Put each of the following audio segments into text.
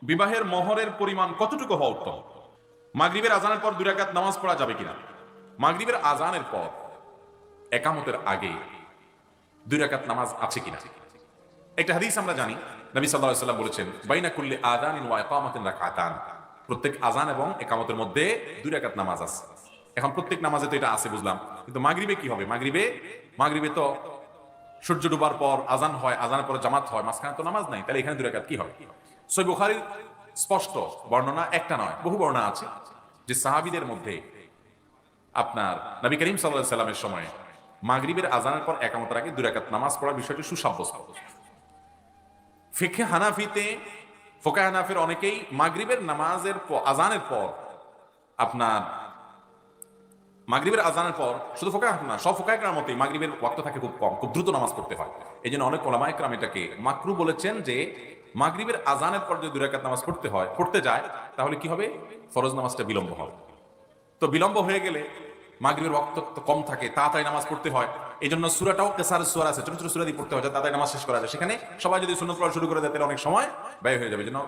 বিবাহের মোহরের পরিমাণ কতটুকু হওয়া উত্তম? মাগরিবের আজানের পর 2 রাকাত নামাজ পড়া যাবে কিনা? মাগরিবের আজানের পর একামতের আগে 2 রাকাত নামাজ আছে কিনা? একটা হাদিস আমরা জানি, নবী সাল্লাল্লাহু আলাইহি ওয়াসাল্লাম বলেছেন, বাইনা কুল্লি আযানিন ওয়া ইকামাতিন রাকাতান, প্রত্যেক আজান এবং একামতের মধ্যে 2 রাকাত নামাজ আছে। এখন প্রত্যেক নামাজে তো এটা আছে বুঝলাম, কিন্তু মাগরিবে কি হবে? মাগরিবে তো সূর্য ডুবার পর আজান হয়, আজানের পরে জামাত হয়, মাঝখানে তো নামাজ নাই, তাহলে এখানে 2 রাকাত কি হবে? সহিহ বুখারীর স্পষ্ট বর্ণনা, একটা নয় বহু বর্ণনা আছে যে সাহাবীদের মধ্যে আপনার নবী করিম সাল্লাল্লাহু আলাইহি সাল্লামের সময় মাগরিবের আজানের পর একামতের আগে 2 রাকাত নামাজ পড়ার বিষয়টি সুসাব্যস্ত। ফিকহে হানাফিতে ফোকাহে হানাফির অনেকেই মাগরিবের নামাজের আজানের পর আপনার মাগরিবের আজানের পর শুধু ফোকাহে হানাফি না, সব ফোকাহে কেরামের মতোই মাগরিবের ওয়াক্ত থাকে খুব কম, খুব দ্রুত নামাজ পড়তে হয়। এই জন্য অনেক ওলামায়ে কেরাম এটাকে মাকরু বলেছেন যে মাগরিবের আজানের পর যদি 2 রাকাত নামাজ পড়তে যায় তাহলে কি হবে? ফরজ নামাজটা বিলম্ব হবে। তো বিলম্ব হয়ে গেলে মাগরিবের ওয়াক্ত তো কম থাকে, তাড়াতাড়ি নামাজ পড়তে হয়। এই জন্য সূরাটাও কেসার সূরা আছে, ছোট ছোট সূরা দিয়ে পড়তে হয়, তাড়াতাড়ি নামাজ শেষ করা যায়। সেখানে সবাই যদি সুন্নাত পড়া শুরু করে দেয় তাহলে অনেক সময় ব্যয় হয়ে যাবে। এই জন্য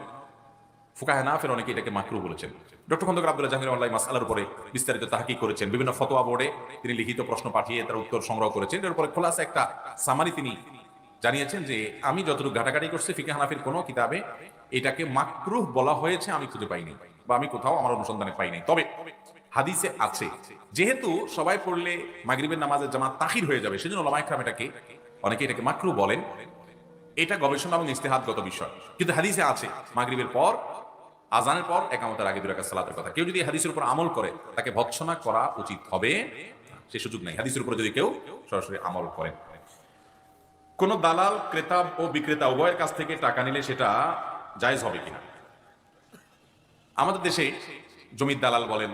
ফুকাহে হানাফির অনেকে এটাকে মাকরু বলেছেন। ডক্টর খন্দকার আব্দুল্লাহ জাহাঙ্গীর অনলাইন মাসআলার উপরে বিস্তারিত তাহকিক করেছেন, বিভিন্ন ফতোয়া বোর্ডে তিনি লিখিত প্রশ্ন পাঠিয়ে তার উত্তর সংগ্রহ করেছেন। এর উপরে খোলাসা একটা সামারি তিনি জানিয়েছেন যে আমি যতটুকু ঘাটাঘাটি করছি ফিকহে হানাফির কোনো কিতাবে এটাকে মাকরুহ বলা হয়েছে আমি খুঁজে পাইনি, বা আমি কোথাও আমার অনুসন্ধানে পাইনি। তবে হাদিসে আছে, যেহেতু সবাই পড়লে মাগরিবের নামাজের জামাত তাখির হয়ে যাবে, সেজন্য ওলামায়ে কেরাম অনেকে এটাকে মাকরুহ বলেন। এটা গবেষণা এবং ইজতিহাদগত বিষয়, কিন্তু হাদিসে আছে মাগরিবের পর আজানের পর একামতের আগে 2 রাকাত সালাতের কথা। কেউ যদি হাদিসের উপর আমল করে তাকে ভৎসনা করা উচিত হবে, সে সুযোগ নাই হাদিসের উপর যদি কেউ সরাসরি আমল করে। কোন দালাল ক্রেতা ও বিক্রেতা উভয়ের কাছ থেকে টাকা নিলে সেটা জায়েজ হবে কিনা? আমাদের দেশে জমির দালাল বলেন,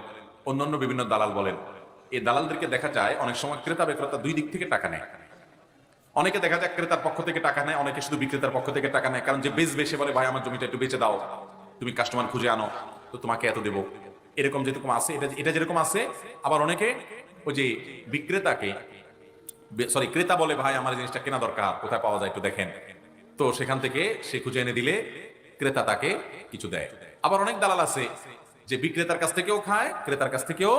অন্যান্য বিভিন্ন দালাল বলেন, এই দালালদেরকে দেখা যায় অনেক সময় ক্রেতা বিক্রেতা দুই দিক থেকে টাকা নেয়। অনেকে দেখা যায় ক্রেতার পক্ষ থেকে টাকা নেয়, অনেকে শুধু বিক্রেতার পক্ষ থেকে টাকা নেয়। কারণ যে বেচবে সে বলে, ভাই আমার জমিটা একটু বেচে দাও, তুমি কাস্টমার খুঁজে আনো, তো তোমাকে এত দেবো। এরকম যেরকম আছে, এটা যেরকম আছে। আবার অনেকে ওই যে ক্রেতা বলে, ভাই আমার এই জিনিসটা কেনা দরকার, কোথায় পাওয়া যায় একটু দেখেন, তো সেখান থেকে সে খুঁজে এনে দিলে ক্রেতা তাকে কিছু দেয়। আবার অনেক দালাল আছে যে বিক্রেতার কাছ থেকেও খায়, ক্রেতার কাছ থেকেও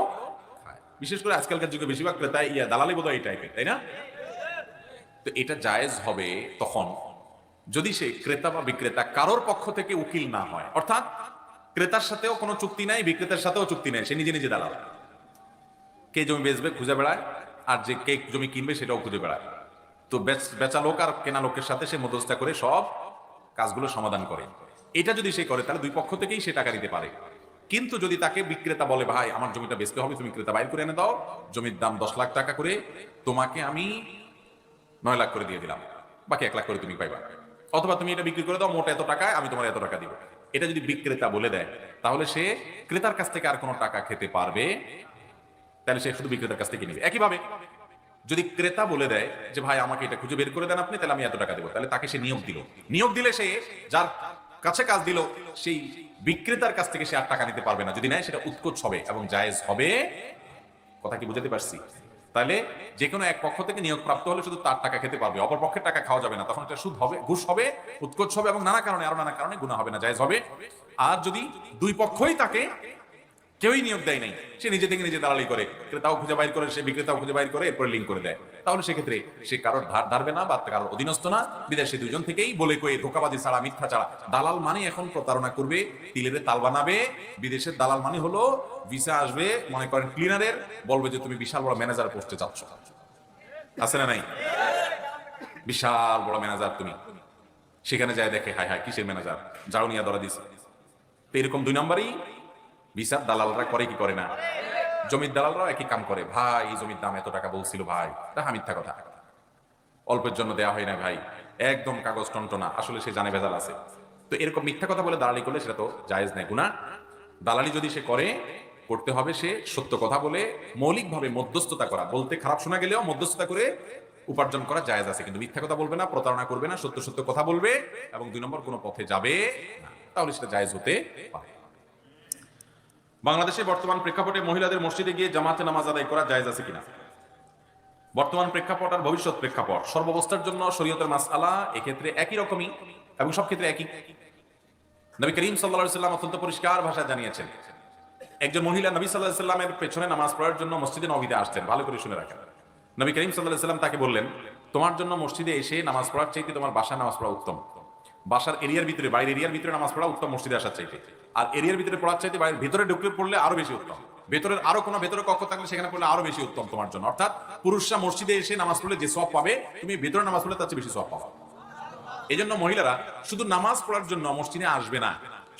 খায়। বিশেষ করে আজকালকার যুগে বেশিরভাগ ক্রেতা দালালি বোধহয় এই টাইপের, তাই না? তো এটা জায়েজ হবে তখন যদি সে ক্রেতা বা বিক্রেতা কারোর পক্ষ থেকে উকিল না হয়, অর্থাৎ ক্রেতার সাথেও কোনো চুক্তি নাই, বিক্রেতার সাথেও চুক্তি নাই, সে নিজে নিজে দালাল। কে জমি বেচবে খুঁজে বেড়ায়, আর যে কে জমি কিনবে সেটাও খুঁজে বেড়ায়। তো বেচা লোক আর কেনা লোকের সাথে সে মধ্যস্থতা করে সব কাজগুলো সমাধান করে। এটা যদি সে করে তাহলে দুই পক্ষ থেকেই সে টাকা নিতে পারে। কিন্তু যদি তাকে বিক্রেতা বলে, ভাই আমার জমিটা বেচতে হবে, তুমি ক্রেতা বাইর করে এনে দাও, জমির দাম 10 লাখ টাকা করে, তোমাকে আমি 9 লাখ করে দিয়ে দিলাম, বাকি 1 লাখ করে তুমি পাইবা, অথবা তুমি এটা বিক্রি করে দাও মোট এত টাকায়, আমি তোমার এত টাকা দিব। এটা যদি বিক্রেতা বলে দেয় তাহলে সে ক্রেতার কাছ থেকে আর কোনো টাকা খেতে পারবে, তাহলে সে শুধু বিক্রেতার কাছ থেকে নিবে। একইভাবে যদি ক্রেতা বলে দেয় যে ভাই আমাকে এটা খুঁজে বের করে দেন আপনি, তাহলে আমি এত টাকা দেবো, তাহলে তাকে সে নিয়োগ দিলে সে যার কাছে কাজ দিল সেই বিক্রেতার কাছ থেকে সে আর টাকা নিতে পারবে না। যদি নেয় সেটা উৎকোচ হবে এবং জায়েজ হবে। কথা কি বুঝাতে পারছি? তাহলে যে কোনো এক পক্ষ থেকে নিয়োগ প্রাপ্ত হলে শুধু তার টাকা খেতে পারবে, অপর পক্ষের টাকা খাওয়া যাবে না। তখন এটা সুদ হবে, ঘুষ হবে, উৎকোচ হবে এবং আরো নানা কারণে গুনাহ হবে না, জায়েজ হবে। আর যদি দুই পক্ষই তাকে কেউই নিয়োগ দেয় নাই, সে নিজে থেকে নিজে দালালি করে, ক্রেতাও খুঁজে বাইর করে, সে বিক্রেতাও খুঁজে বাইর করে, এরপরে লিঙ্ক করে দেয়, তাহলে সেক্ষেত্রে সে কারোর ধার ধারবে না বা কারোর অধীনস্থ না। বিদেশে দুইজন থেকেই বলে কয়ে ধোকাবাজি ছাড়া, মিথ্যা ছাড়া। দালাল মানে এখন প্রতারণা করবে, তিলের তাল বানাবে। বিদেশের দালাল মানে হলো ভিসা আসবে, মনে করেন ক্লিনারের, বলবে যে তুমি বিশাল বড় ম্যানেজার পোস্টে যাচ্ছ, আছে না নাই? বিশাল বড় ম্যানেজার তুমি, সেখানে যায় দেখে হায় হায় কিসের ম্যানেজার, যাও নিয়ে ধরা দিছে। তো এরকম 2 নম্বরই ভিসার দালালরা করে কি করে না? জমির দালালরাও একই কাম করে। ভাই এই জমির দাম এত টাকা বলছিল, ভাই তাহা মিথ্যা কথা, অল্পের জন্য দেয়া হয় না ভাই, একদম কাগজ টনটনা, আসলে সে জানে ভেজাল আছে। তো এরকম মিথ্যা কথা বলে দালালি করলে সেটা তো জায়েজ নেই, গুনাহ। দালালি যদি সে করতে হবে সে সত্য কথা বলে মৌলিকভাবে মধ্যস্থতা করা, বলতে খারাপ শোনা গেলেও মধ্যস্থতা করে উপার্জন করা জায়েজ আছে, কিন্তু মিথ্যা কথা বলবে না, প্রতারণা করবে না, সত্য সত্য কথা বলবে এবং 2 নম্বর কোনো পথে যাবে না, তাহলে সেটা জায়েজ হতে পারে। বাংলাদেশে বর্তমান প্রেক্ষাপটে মহিলাদের মসজিদে গিয়ে জামাতে নামাজ আদায় করা জায়েজ আছে কিনা? বর্তমান প্রেক্ষাপট আর ভবিষ্যৎ প্রেক্ষাপট সর্বাবস্থার জন্য শরীয়তের মাসআলা এক্ষেত্রে একই রকমই এবং সব ক্ষেত্রে একই। নবী করিম সাল্লাল্লাহু আলাইহি ওয়াসাল্লাম অত্যন্ত পরিষ্কার ভাষায় জানিয়েছেন, একজন মহিলা নবী সাল্লাল্লাহু আলাইহি ওয়াসাল্লামের পেছনে নামাজ পড়ার জন্য মসজিদে নববীতে আসতেন। ভালো করে শুনে রাখেন। নবী করিম সাল্লাল্লাহু আলাইহি ওয়াসাল্লাম তাকে বললেন, তোমার জন্য মসজিদে এসে নামাজ পড়ার চাইতে তোমার বাসায় নামাজ পড়া উত্তম। বাসার এরিয়ার ভিতরে, বাইরের এরিয়ার ভিতরে নামাজ পড়া উত্তম মসজিদে আসার চাইতে। আর এরিয়ার ভিতরে পড়ার চাইতে বাইরের ভিতরে ঢুকলে পড়লে আরো বেশি উত্তম। ভেতরের আরো কোনো ভেতরে কক্ষ থাকলে সেখানে পড়লে আরো বেশি উত্তম তোমার জন্য। অর্থাৎ পুরুষরা মসজিদে এসে নামাজ পড়লে যে সওয়াব পাবে, তুমি ভেতরে নামাজ পড়লে তার চেয়ে বেশি সওয়াব পাবে। এই জন্য মহিলারা শুধু নামাজ পড়ার জন্য মসজিদে আসবে না।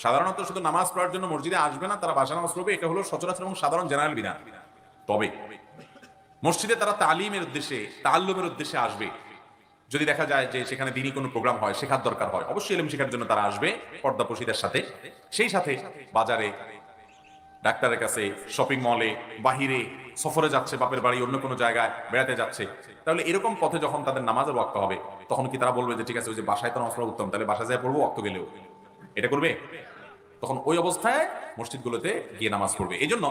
সাধারণত শুধু নামাজ পড়ার জন্য মসজিদে আসবে না, তারা বাসা নামাজ পড়বে, এটা হলো সচরাচর এবং সাধারণ জেনারেল বিধান। তবে মসজিদে তারা তালিমের উদ্দেশ্যে, তাআল্লুমের উদ্দেশ্যে আসবে। যদি দেখা যায় যে সেখানে দিনই কোনো প্রোগ্রাম হয়, শেখার দরকার হয়, অবশ্যই ইলম শেখার জন্য তারা আসবে পর্দাপশিদের সাথে। সেই সাথে বাজারে, ডাক্তারের কাছে, শপিং মলে, বাহিরে, সফরে যাচ্ছে, বাপের বাড়ি, অন্য কোনো জায়গায় বেড়াতে যাচ্ছে, তাহলে এরকম পথে যখন তাদের নামাজের ওয়াক্ত হবে, তখন কি তারা বলবে যে ঠিক আছে, ওই যে বাসায় তো নামাজ পড়া উত্তম, তাহলে বাসায় যায় পড়বো, ওয়াক্ত গেলেও এটা করবে? তখন ওই অবস্থায় মসজিদগুলোতে গিয়ে নামাজ পড়বে। এই জন্য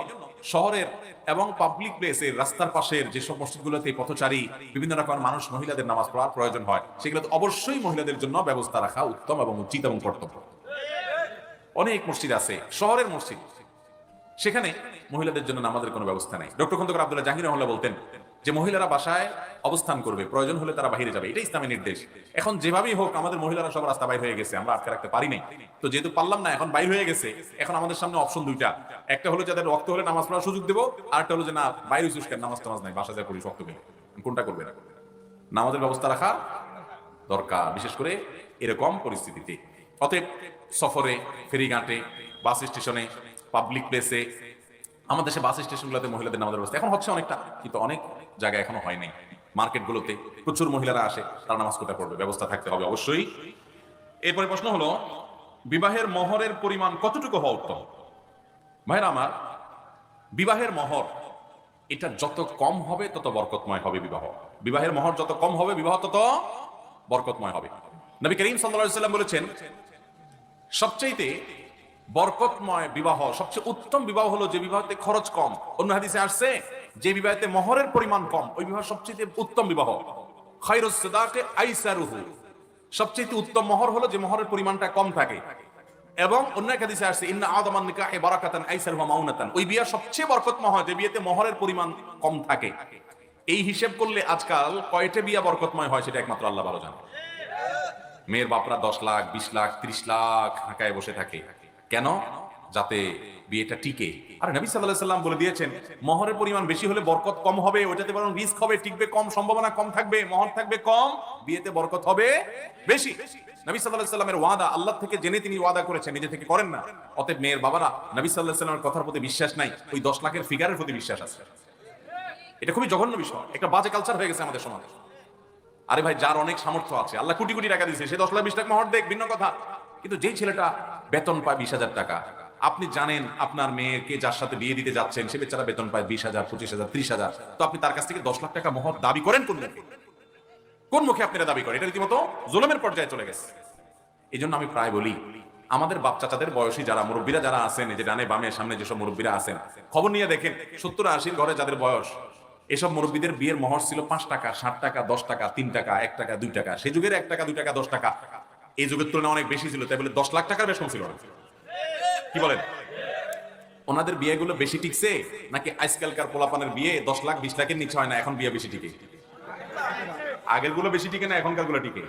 শহরের এবং পাবলিক প্লেসের, রাস্তার পাশের যেসব মসজিদগুলোতে পথচারী বিভিন্ন রকমের মানুষ, মহিলাদের নামাজ পড়ার প্রয়োজন হয়, সেগুলোতে অবশ্যই মহিলাদের জন্য ব্যবস্থা রাখা উত্তম এবং উচিত এবং কর্তব্য। অনেক মসজিদ আছে, শহরের মসজিদ, সেখানে মহিলাদের জন্য নামাজের কোনো ব্যবস্থা নেই। ডক্টর খন্দকার আব্দুল্লাহ জাহাঙ্গীর রহমাতুল্লাহ বলতেন যে মহিলারা বাসায় অবস্থান করবে, প্রয়োজন হলে তারা বাইরে যাবে, এটা ইসলামের নির্দেশ। এখন যেভাবেই হোক আমাদের মহিলারা সব রাস্তা বাইর হয়ে গেছে, আমরা আটকে রাখতে পারি নাই। তো যেহেতু পারলাম না, এখন বাইর হয়ে গেছে, এখন আমাদের সামনে অপশন দুইটা। একটা হলো যাদের রক্ত হলে নামাজ পড়ার সুযোগ দেবো, আর একটা হলো যে না, বাইরে সুস্কার নামাজ টামাজ নাই, বাসা যায় পড়ি, শক্ত পেলে। কোনটা করবে? নামাজের ব্যবস্থা রাখা দরকার, বিশেষ করে এরকম পরিস্থিতিতে। অতএব সফরে, ফেরিঘাটে, বাস স্টেশনে, পাবলিক প্লেসে, আমাদের দেশে বাস স্টেশনগুলোতে মহিলাদের নামাজের ব্যবস্থা এখন হচ্ছে অনেকটা, কিন্তু অনেক জায়গায় এখনো হয় নাই। মার্কেটগুলোতে প্রচুর মহিলারা আসে, তারা নামাজ কোথায় পড়বে? ব্যবস্থা থাকতে হবে অবশ্যই। এরপরে প্রশ্ন হলো, বিবাহের মহরের পরিমাণ কতটুকু হওয়া উত্তম? ভাইরা আমার, বিবাহের মহর এটা যত কম হবে তত বরকতময় হবে বিবাহ। বিবাহের মহর যত কম হবে, বিবাহ তত বরকতময় হবে। নবী করিম সাল্লাল্লাহু আলাইহি ওয়াসাল্লাম বলেছেন, সবচেয়ে বরকতময় বিবাহ, সবচেয়ে উত্তম বিবাহ হলো যে বিবাহতে খরচ কম। অন্য হাদিসে আসছে যে বিবাহতে মহরের পরিমাণ কম, ওই বিবাহ সবচেয়ে উত্তম বিবাহ। খায়রুস সাদাকে আইসারুহু, সবচেয়ে উত্তম মহর হলো যে মহরের পরিমাণটা কম থাকে। এবং অন্য এক হাদিসে আসছে ইন্না আদামান নিকাহি বারাকাতান আইসারুহু মাউনাতান, ওই বিয়ে সবচেয়ে বরকতময় হয় যে বিয়েতে মহরের পরিমাণ কম থাকে। এই হিসাব করলে আজকাল কয়টা বিয়ে বরকতময় হয় সেটা একমাত্র আল্লাহ ভালো জানে। মেয়ের বাপরা 10 লাখ, 20 লাখ, 30 লাখ ঢাকায় বসে থাকে, কেন? যাতে বিয়েটা টিকে। আর নবী সাল্লাল্লাহু আলাইহি ওয়াসাল্লাম বলে দিয়েছেন, মহরের পরিমাণ বেশি হলে বরকত কম হবে, ওইটাতে বরং রিস্ক হবে, টিকবে কম, সম্ভাবনা কম থাকবে। মহর থাকবে কম, বিয়েতে বরকত হবে বেশি। নবী সাল্লাল্লাহু আলাইহি ওয়াসাল্লামের ওয়াদা, আল্লাহ থেকে জেনে তিনি ওয়াদা করেছেন, নিজে থেকে করেন না। অতএব মেয়ের বাবারা নবী সাল্লাল্লাহু আলাইহি ওয়াসাল্লামের কথার প্রতি বিশ্বাস নাই, ওই 10 লাখের ফিগারের প্রতি বিশ্বাস আছে। এটা খুবই জঘন্য বিষয়, একটা বাজে কালচার হয়ে গেছে আমাদের সমাজে। আরে ভাই, যার অনেক সামর্থ্য আছে, আল্লাহ কোটি কোটি টাকা দিয়েছে, সে 10 লাখ 20 লাখ মহর দেখ, ভিন্ন কথা। কিন্তু যেই ছেলেটা বেতন পায় 20,000 টাকা, আপনি জানেন আপনার মেয়েকে যার সাথে বিয়ে দিতে যাচ্ছেন সে বেচারা বেতন পায় 20,000, 25,000, 30,000, তো আপনি তার কাছ থেকে 10 লাখ টাকা মহর দাবি করেন কোন মুখে? কোন মুখে আপনারা দাবি করেন? এটা রীতিমতো জুলুমের পর্যায়ে চলে গেছে। এই জন্য আমি প্রায় বলি, আমাদের বাপ চাচাদের বয়সী যারা মুরব্বীরা যারা আছেন, এই যে ডানে বামে সামনে যেসব মুরব্বীরা আছেন, খবর নিয়ে দেখেন 70-80 ঘরে যাদের বয়স, এসব মুরব্বীদের বিয়ের মহর ছিল 5 টাকা, 60 টাকা, 10 টাকা, 3 টাকা, 1 টাকা, 2 টাকা। সেই যুগের 1 টাকা, 2 টাকা, 10 টাকা এই যুগের তুলনায় অনেক বেশি ছিল, তাই বলে 10 লাখ টাকার বেশি ছিল না। কি বলেন? ওনাদের বিয়েগুলো বেশি টিকছে নাকি আজকালকার পোলাপানের বিয়ে 10 লাখ 20 লাখের নিচে হয় না, এখন বিয়ে বেশি টিকে? আগের গুলো বেশি টিকে না এখনকার গুলো টিকে?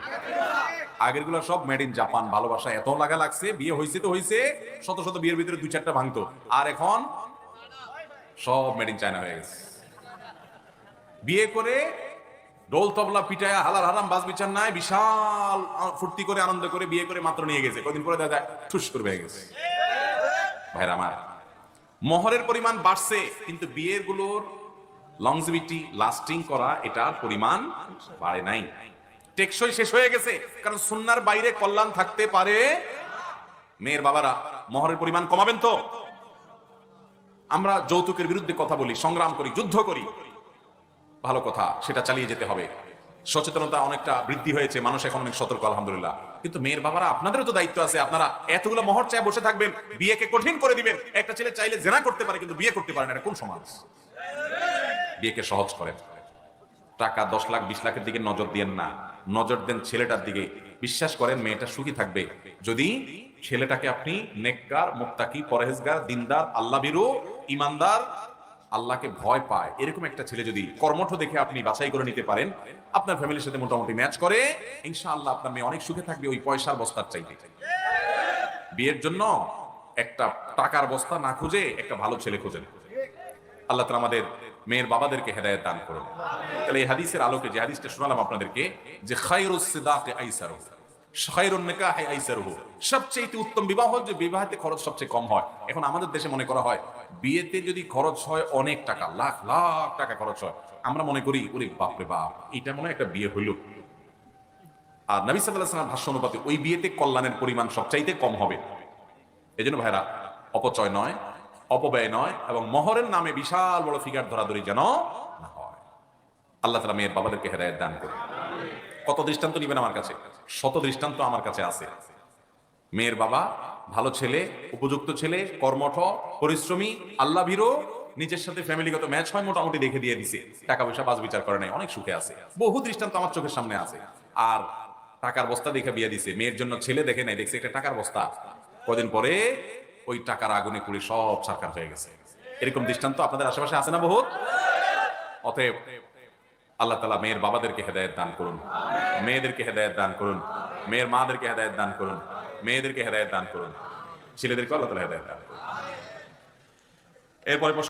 আগের গুলো সব মেড ইন জাপান, ভালোবাসা এত লাগা লাগছে, বিয়ে হয়েছে তো হয়েছে, শত শত বিয়ের ভিতরে 2-4টা ভাঙতো, আর এখন সব মেড ইন চায়না হয়ে গেছে। বিয়ে করে ডোল তবলা পিটায় হালাল হারাম বাজ বিচার নাই, বিশাল ফুর্তি করে আনন্দ করে বিয়ে করে মাত্র নিয়ে গেছে, কদিন পরে দেখা যায় ঠুস করে হয়ে গেছে। ভাইরা আমার, মহরের পরিমাণ বাড়ছে, কিন্তু বিয়ের গুলোর লংজিভিটি, লাস্টিং করা, এটার পরিমাণ বাড়ে নাই, টেকসই শেষ হয়ে গেছে। কারণ সুন্নাহর বাইরে কল্যাণ থাকতে পারে। মেয়ের বাবারা মহরের পরিমাণ কমাবেন তো। আমরা যৌতুকের বিরুদ্ধে কথা বলি, সংগ্রাম করি, যুদ্ধ করি, ভালো কথা, সেটা চালিয়ে যেতে হবে। সচেতনতা অনেকটা বৃদ্ধি হয়েছে, মানুষ এখন অনেক সতর্ক, আলহামদুলিল্লাহ। কিন্তু মেয়ের বাবারা, আপনাদেরও তো দায়িত্ব আছে। আপনারা এতগুলো মহর চায় বসে থাকবেন, বিয়েকে কঠিন করে দিবেন। একটা ছেলে চাইলে জেনা করতে পারে কিন্তু বিয়ে করতে পারে না, এটা কোন সমাজ? বিয়েকে সহজ করেন। টাকা 10 লাখ 20 লাখের দিকে নজর দিয়েন না, নজর দেন ছেলেটার দিকে, বিশ্বাস করেন মেয়েটা সুখী থাকবে যদি ছেলেটাকে আপনি নেককার, মুত্তাকি, পরহেজগার, দিনদার, আল্লাহ ভীরু, ইমানদার, আল্লাহকে ভয় পায় এরকম একটা ছেলে যদি কর্মঠ দেখে আপনি বাছাই করে নিতে পারেন, আপনার ফ্যামিলির সাথে মোটামুটি ম্যাচ করে, ইনশাআল্লাহ আপনার মেয়ে অনেক সুখে থাকবে ওই পয়সার বস্তার চাইতে। বিয়ের জন্য একটা টাকার বস্তা না খুঁজে একটা ভালো ছেলে খুঁজেন। আল্লাহ তাআলা আমাদের মেয়ের বাবাদেরকে হেদায়েত দান করুন। তাহলে এই হাদিসের আলোকে যে হাদিসটা শোনালাম আপনাদেরকে, যে খায়রুস সিদাকে আইসারুহু, খায়রুন নিকাহি আইসারুহু, সবচেয়ে উত্তম বিবাহ যে বিবাহতে খরচ সবচেয়ে কম হয়। এখন আমাদের দেশে মনে করা হয় বিয়েতে যদি খরচ হয় অনেক টাকা, লাখ লাখ টাকা খরচ হয়, আমরা মনে করি ওরে বাপ রে বাপ, এটা মনে হয় একটা বিয়ে হইল। আর নবী সাল্লাল্লাহু আলাইহি ওয়াসাল্লাম ভাষ্য অনুপাতে ওই বিয়েতে কল্যাণের পরিমাণ সবচাইতে কম হবে। এজন্য ভাইরা, অপচয় নয়, অপব্যয় নয়, এবং মহরের নামে বিশাল বড় ফিগার ধরাধরি যেন না হয়। আল্লাহ তাআলা মেয়ের বাবাদেরকে হেদায়েত দান করুন। কত দৃষ্টান্ত নিবেন আমার কাছে, শত দৃষ্টান্ত আমার কাছে আছে। মেয়ের বাবা ভালো ছেলে, উপযুক্ত ছেলে, কর্মঠ, পরিশ্রমী, আল্লাহ ভীরু, নিজের সাথে ফ্যামিলিগত ম্যাচ হয় মোটামুটি দেখে দিয়ে দিছে, টাকা পয়সা বাজ বিচার করে নাই, অনেক সুখে আছে। বহু দৃষ্টান্ত আমার চোখের সামনে আছে। আর টাকার বস্তা দেখে বিয়ে দিছে, মেয়ের জন্য ছেলে দেখে নাই, দেখছে একটা টাকার বস্তা, কদিন পরে ওই টাকার আগুনে পুড়ে সব ছারখার হয়ে গেছে। এরকম দৃষ্টান্ত আপনাদের আশেপাশে আছে না বহুত? অতএব আল্লাহ তাআলা মেয়ের বাবাদেরকে হেদায়েত দান করুন, মেয়েদেরকে হেদায়েত দান করুন, মেয়ের মাদেরকে হেদায়েত দান করুন, মেয়েদেরকে হেদায়েত দান করুন, ছেলেদেরকে আল্লাহ তাআলা হেদায়েত দান করুন। এরপরে